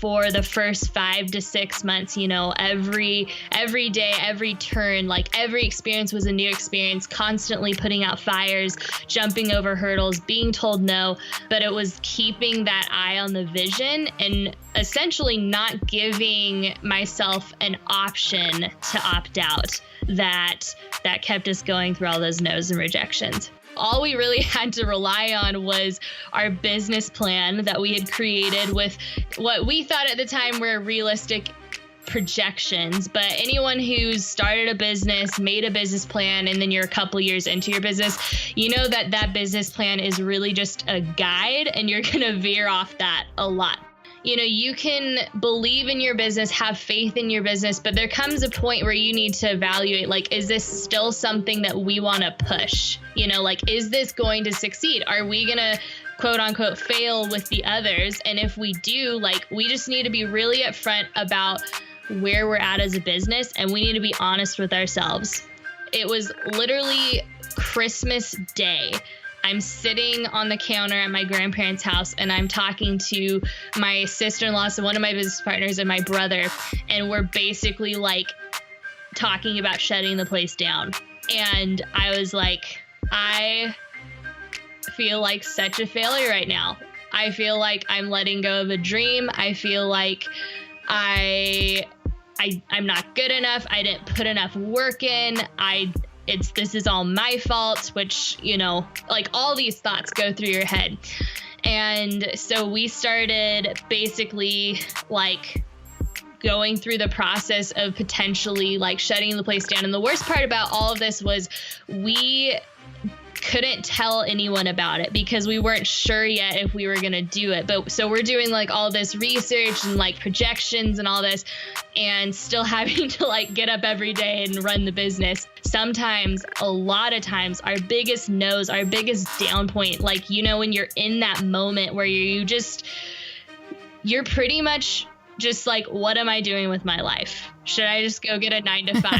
for the first 5 to 6 months, every day, every turn, like every experience was a new experience, constantly putting out fires, jumping over hurdles, being told no. But it was keeping that eye on the vision and essentially not giving myself an option to opt out that kept us going through all those no's and rejections. All we really had to rely on was our business plan that we had created with what we thought at the time were realistic projections. But anyone who's started a business, made a business plan, and then you're a couple years into your business, you know that business plan is really just a guide, and you're going to veer off that a lot. You can believe in your business, have faith in your business, but there comes a point where you need to evaluate, like, is this still something that we want to push? Is this going to succeed? Are we going to quote unquote fail with the others? And if we do, we just need to be really upfront about where we're at as a business, and we need to be honest with ourselves. It was literally Christmas Day. I'm sitting on the counter at my grandparents' house, and I'm talking to my sister-in-law, so one of my business partners, and my brother, and we're basically talking about shutting the place down. And I was like, I feel like such a failure right now. I feel like I'm letting go of a dream. I feel like I'm not good enough. I didn't put enough work in. This is all my fault, which, all these thoughts go through your head. And so we started basically going through the process of potentially shutting the place down. And the worst part about all of this was we couldn't tell anyone about it because we weren't sure yet if we were going to do it. But so we're doing all this research and projections and all this, and still having to get up every day and run the business. Sometimes, a lot of times, our biggest no's, our biggest down point, when you're in that moment where you're pretty much just what am I doing with my life? Should I just go get a 9 to 5?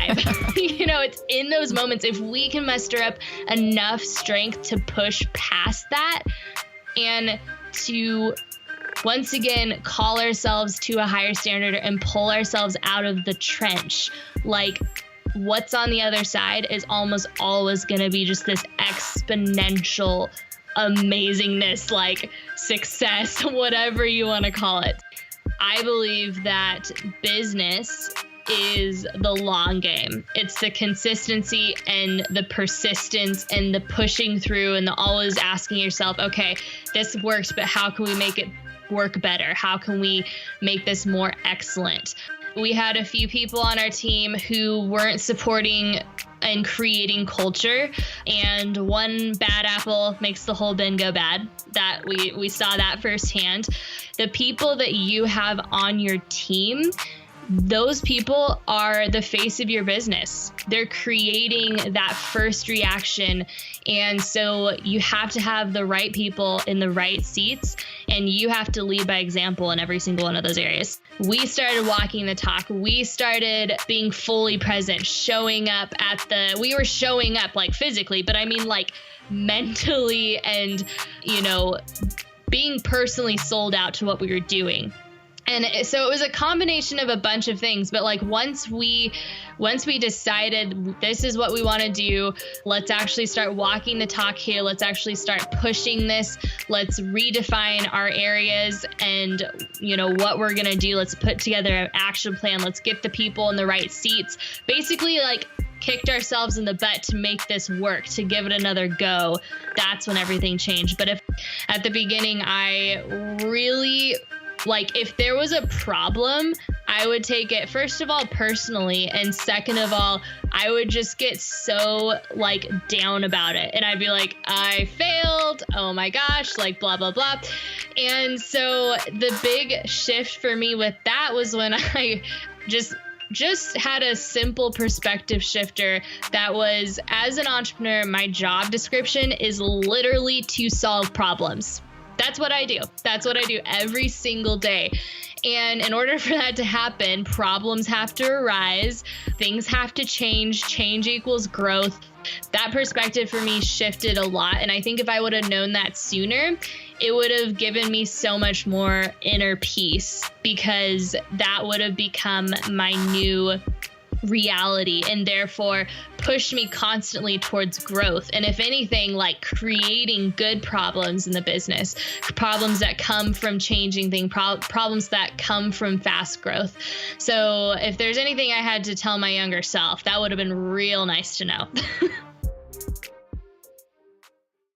It's in those moments, if we can muster up enough strength to push past that and to once again call ourselves to a higher standard and pull ourselves out of the trench. What's on the other side is almost always going to be just this exponential amazingness, success, whatever you want to call it. I believe that business is the long game. It's the consistency and the persistence and the pushing through and the always asking yourself, okay, this works, but how can we make it work better? How can we make this more excellent? We had a few people on our team who weren't supporting and creating culture, and one bad apple makes the whole bin go bad. That we saw that firsthand. The people that you have on your team, those people are the face of your business. They're creating that first reaction. And so you have to have the right people in the right seats, and you have to lead by example in every single one of those areas. We started walking the talk. We started being fully present, we were showing up physically, but I mean mentally and, being personally sold out to what we were doing. And so it was a combination of a bunch of things. But once we decided this is what we want to do, let's actually start walking the talk here. Let's actually start pushing this. Let's redefine our areas and, what we're going to do. Let's put together an action plan. Let's get the people in the right seats. Basically, kicked ourselves in the butt to make this work, to give it another go. That's when everything changed. But if at the beginning, I really... if there was a problem, I would take it, first of all, personally. And second of all, I would just get so down about it. And I'd be I failed. Oh my gosh, blah, blah, blah. And so the big shift for me with that was when I just had a simple perspective shifter that was, as an entrepreneur, my job description is literally to solve problems. That's what I do. That's what I do every single day. And in order for that to happen, problems have to arise, things have to change. Change equals growth. That perspective for me shifted a lot. And I think if I would have known that sooner, it would have given me so much more inner peace, because that would have become my new reality and therefore pushed me constantly towards growth. And if anything, like creating good problems in the business, problems that come from changing things, problems that come from fast growth. So if there's anything I had to tell my younger self, that would have been real nice to know.